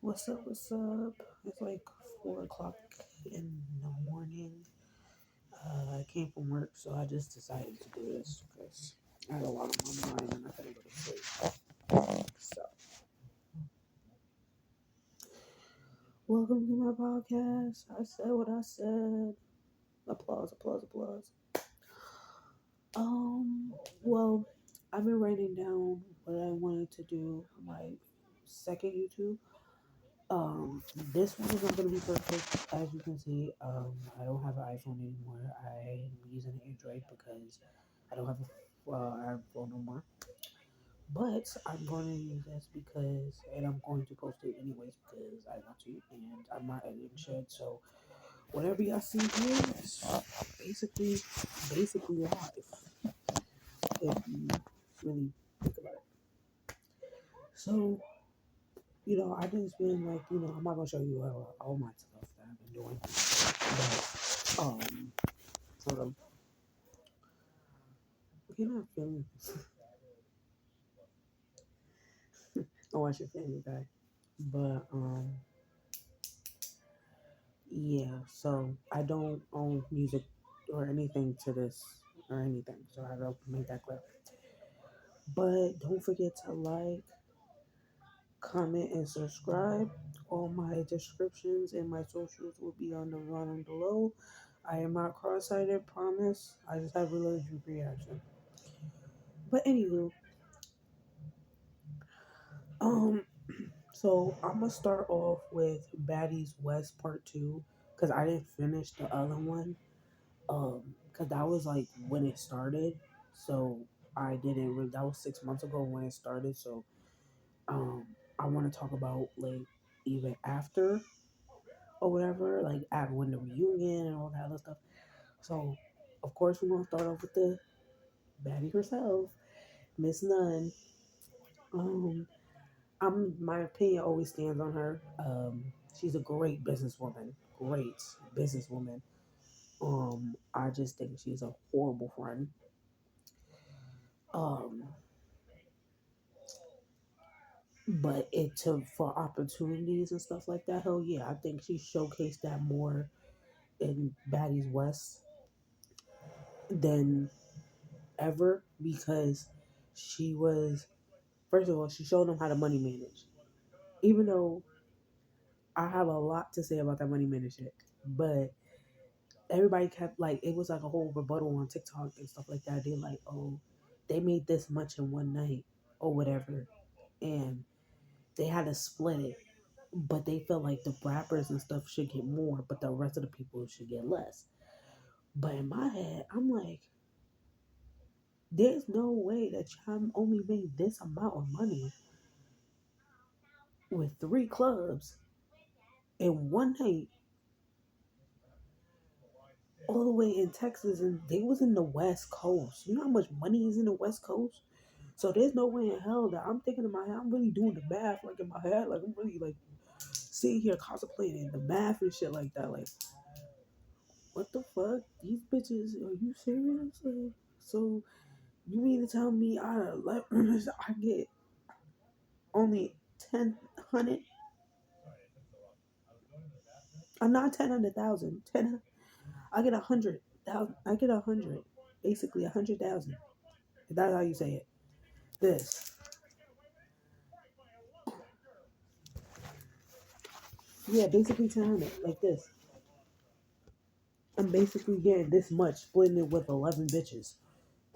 What's up? What's up? It's like 4 o'clock in the morning. I came from work, so I just decided to do this because I had a lot on my mind and I couldn't go to sleep. So, welcome to my podcast. I said what I said. Applause, applause, applause. Well, I've been writing down what I wanted to do for my second YouTube. This one isn't gonna be perfect, as you can see. I don't have an iPhone anymore. I'm using an Android because I don't have a iPhone no more. But I'm going to use this because, and I'm going to post it anyways because I want to, and I'm not editing shit. So whatever y'all see here is basically live. If you really think about it. So I just been like, I'm not gonna show you all my stuff that I've been doing, but sort of, you're not feeling. I watch your Family Guy, but yeah. So I don't own music or anything to this or anything, so I gotta make that clear. But don't forget to like, comment, and subscribe. All my descriptions and my socials will be on the bottom below. I am not cross-sighted, promise. I just have allergic reaction. But anywho, um, so I'm gonna start off with Baddies West Part Two because I didn't finish the other one. Because that was like when it started, so I didn't. That was 6 months ago when it started. So um, I want to talk about like even after or whatever, like at when the reunion and all that other stuff. So of course we're gonna start off with the baddie herself, Miss Nunn. Um, my opinion always stands on her. She's a great businesswoman. Great businesswoman. I just think she's a horrible friend. Um, but it took for opportunities and stuff like that. Hell yeah, I think she showcased that more in Baddies West than ever because she was first of all she showed them how to money manage. Even though I have a lot to say about that money manage shit, but everybody kept like it was like a whole rebuttal on TikTok and stuff like that. They like, oh, they made this much in one night or whatever, and they had to split it. But they felt like the rappers and stuff should get more, but the rest of the people should get less. But in my head, I'm like, there's no way that y'all only made this amount of money with three clubs in one night, all the way in Texas, and they was in the West Coast. You know how much money is in the West Coast? So there's no way in hell that I'm thinking in my head, I'm really doing the math like in my head, like I'm really like sitting here contemplating the math and shit like that. Like, what the fuck? These bitches, are you serious? Like, so you mean to tell me out of 11, I get only 10 hundred? I'm not 10,000. I get 100,000. I get 100. Basically 100,000. That's how you say it. This. Yeah, basically 1000. Like this. I'm basically getting this much, splitting it with 11 bitches.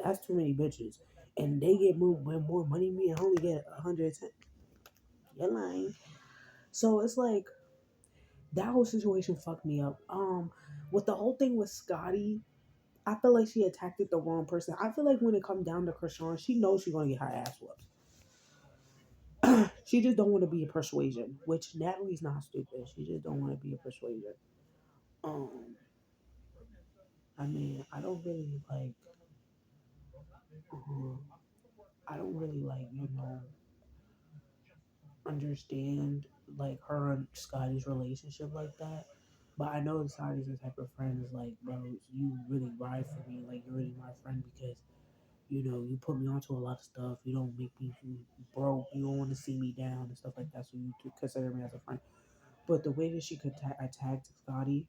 That's too many bitches. And they get more money than me and I only get 110. You're lying. So it's like that whole situation fucked me up. With the whole thing with Scotty, I feel like she attacked the wrong person. I feel like when it comes down to Krishan, she knows she's gonna get her ass whooped. She just don't want to be a persuasion, which Natalie's not stupid. She just don't want to be a persuasion. Um, I mean, uh, I don't really like, understand like her and Scotty's relationship like that. But I know Scotty's the type of friend is like, bro, you really ride for me, like you're really my friend because You put me onto a lot of stuff. You don't make me broke. You don't want to see me down and stuff like that. So you consider me as a friend. But the way that she could attack Scotty,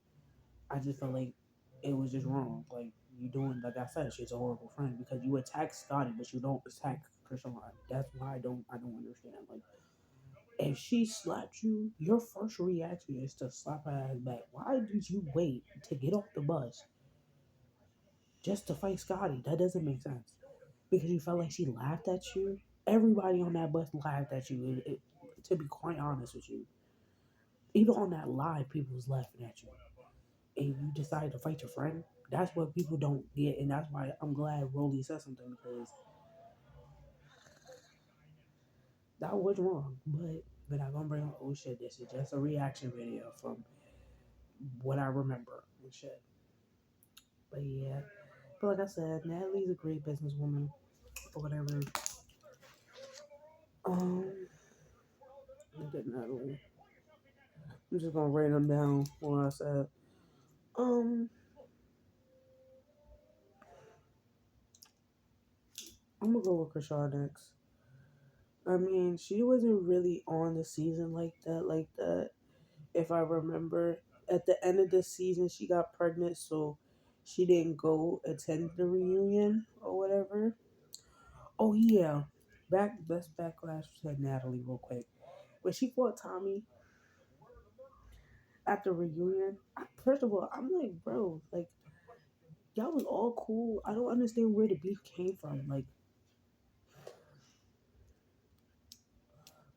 I just felt like it was just wrong. Like you doing, like I said, she's a horrible friend because you attack Scotty, but you don't attack Krishan. That's why I don't understand. Like if she slapped you, your first reaction is to slap her ass back. Why did you wait to get off the bus just to fight Scotty? That doesn't make sense. Because you felt like she laughed at you. Everybody on that bus laughed at you. To be quite honest with you, even on that live, people was laughing at you, and you decided to fight your friend. That's what people don't get, and that's why I'm glad Rolly said something because that was wrong. But I'm gonna bring up, oh shit, this is just a reaction video from what I remember and shit. But yeah, but like I said, Natalie's a great businesswoman or whatever. Um, look at Natalie. I'm just gonna write them down what I said. Um, I'm gonna go with Krishan next. I mean, she wasn't really on the season like that. If I remember, at the end of the season, she got pregnant, so she didn't go attend the reunion or whatever. Oh yeah, let's backlash to Natalie real quick. When she fought Tommy at the reunion, first of all, I'm like, bro, like y'all was all cool. I don't understand where the beef came from. Like,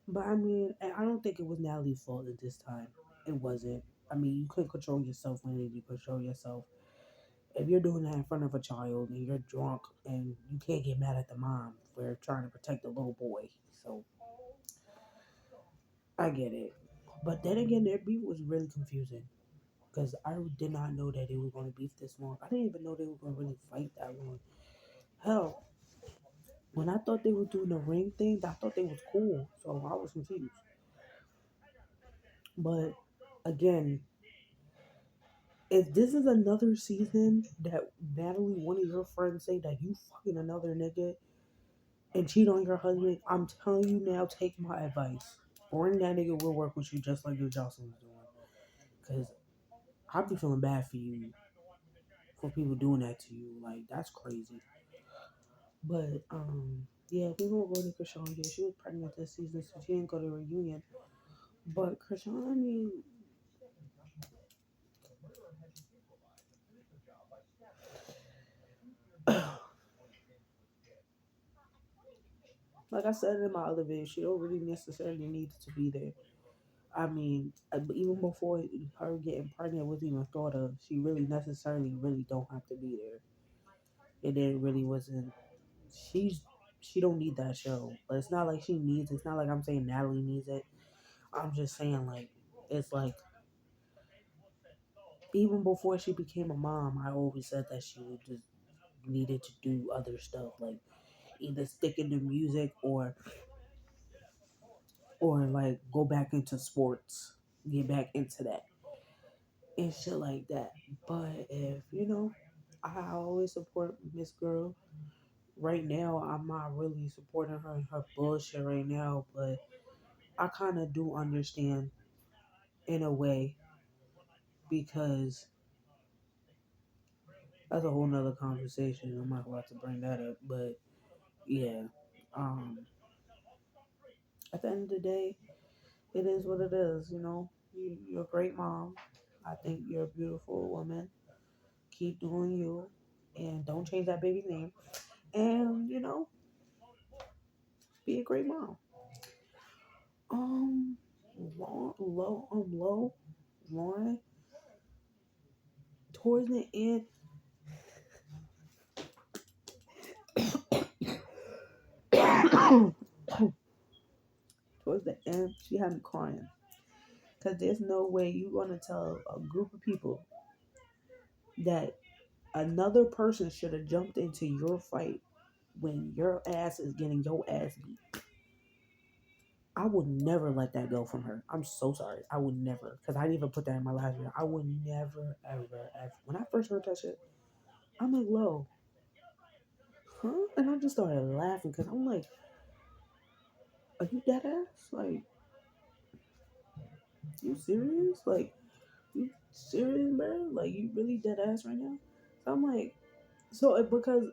but I mean, and I don't think it was Natalie's fault at this time. It wasn't. I mean, you couldn't control yourself when you control yourself. If you're doing that in front of a child and you're drunk and you can't get mad at the mom for trying to protect the little boy. So I get it. But then again, their beef was really confusing because I did not know that they were going to beef this long. I didn't even know they were going to really fight that long. Hell, when I thought they were doing the ring thing, I thought they was cool. So I was confused. But again, if this is another season that Natalie, one of your friends, say that you fucking another nigga and cheat on your husband, I'm telling you now, take my advice. Bring that nigga will work with you just like your Jocelyn was doing. Because I be feeling bad for you for people doing that to you. Like, that's crazy. But, yeah, we won't go to Krishan here. She was pregnant this season, so she didn't go to the reunion. But Krishan, I mean, like I said in my other video, she don't really necessarily need to be there. I mean, even before her getting pregnant was even thought of, she really necessarily really don't have to be there. It really wasn't. She's she don't need that show. But it's not like she needs it. It's not like I'm saying Natalie needs it. I'm just saying like it's like even before she became a mom, I always said that she would just needed to do other stuff like either stick into music or like go back into sports, get back into that and shit like that. But if I always support Miss Girl. Right now, I'm not really supporting her bullshit right now, but I kind of do understand in a way because that's a whole nother conversation. I'm not about to bring that up, but yeah. Um, at the end of the day, it is what it is. You're a great mom. I think you're a beautiful woman. Keep doing you, and don't change that baby's name. And be a great mom. Um, Lauren. Towards the end, towards the end, she had me crying. Cause there's no way you're gonna tell a group of people that another person should have jumped into your fight when your ass is getting your ass beat. I would never let that go from her. I'm so sorry. I would never. Because I didn't even put that in my last video. I would never, ever, ever. When I first heard that shit, I'm like, Lo, huh? And I just started laughing because I'm like, are you dead ass? Like, you serious? Like, you serious, bro? Like, you really dead ass right now? So I'm like, because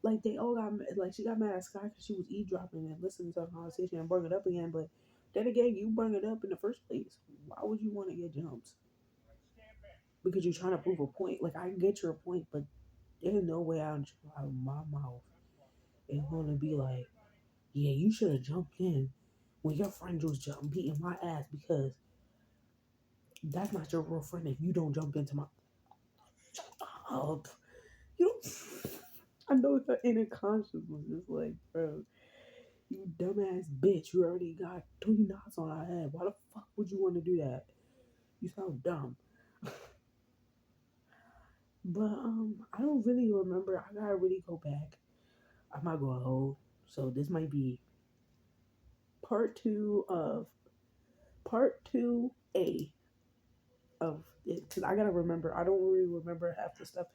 like they all got like she got mad at Sky because she was eavesdropping and listening to her conversation and bring it up again. But then again, you bring it up in the first place. Why would you want to get jumped? Because you're trying to prove a point. Like I get your point, but there's no way out of my mouth is going to be like, yeah, you should have jumped in when your friend was beating my ass because that's not your real friend if you don't jump into my. Oh, you don't. I know her inner conscience was just like, bro, you dumbass bitch. You already got 3 knots on her head. Why the fuck would you want to do that? You sound dumb. But I don't really remember. I gotta really go back. I'm not gonna hold. So this might be part two of part 2A of it because I gotta remember. I don't really remember half the stuff,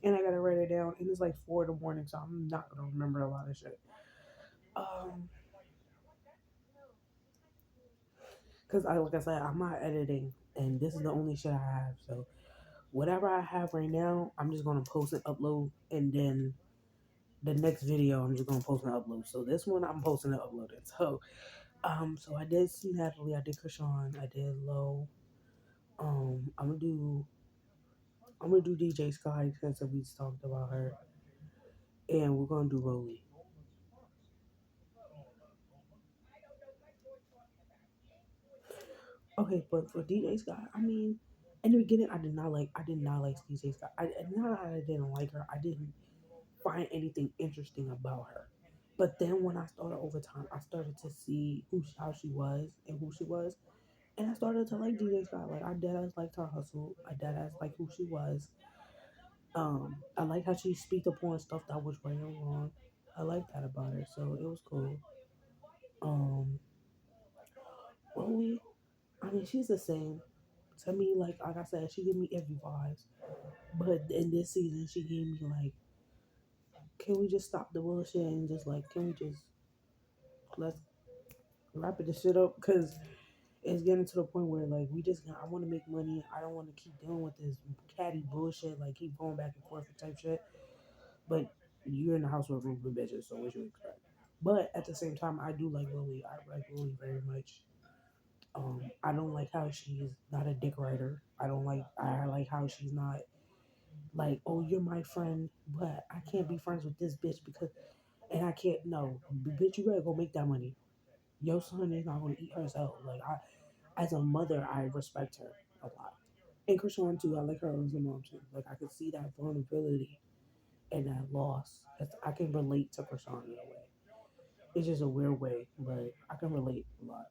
and I gotta write it down. And it's like 4 in the morning, so I'm not gonna remember a lot of shit. Um, because like I said, I'm not editing, and this is the only shit I have. So whatever I have right now, I'm just gonna post and upload, and then the next video I'm just gonna post and upload. So this one I'm posting and uploading. So I did see Natalie, I did Krishan, I did Low. I'm gonna do DJ Sky since we talked about her, and we're gonna do Rolly. Okay, but for DJ Sky, I mean, in the beginning I did not like DJ Sky. Not that I didn't like her, I didn't find anything interesting about her. But then when I started over time, I started to see how she was and who she was, and I started to like DJ Scott. Like I dead ass liked her hustle. I dead ass like who she was. I like how she speak upon stuff that was right or wrong. I like that about her, so it was cool. Um, Rolly, I mean, she's the same to me. Like I said, she gave me every vibes. But in this season, she gave me like, can we just stop the bullshit and just like, can we just let's wrap it this shit up? Because it's getting to the point where like I want to make money. I don't want to keep dealing with this catty bullshit. Like keep going back and forth type shit. But you're in the house with a group of bitches, so what you expect? But at the same time, I do like Lily. I like Lily very much. I don't like how she's not a dick writer. I like how she's not like, oh, you're my friend, but I can't be friends with this bitch because, and I can't. No, bitch, you better go make that money. Your son is not gonna eat herself. Like as a mother, I respect her a lot. And Krishan too, I like her as a mom too. Like I could see that vulnerability and that loss. I can relate to Krishan in a way. It's just a weird way, but I can relate a lot.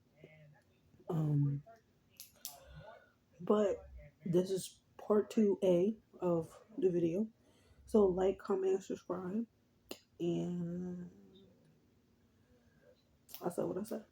Um, but this is part 2A of the video. So like, comment, and subscribe. And I said what I said.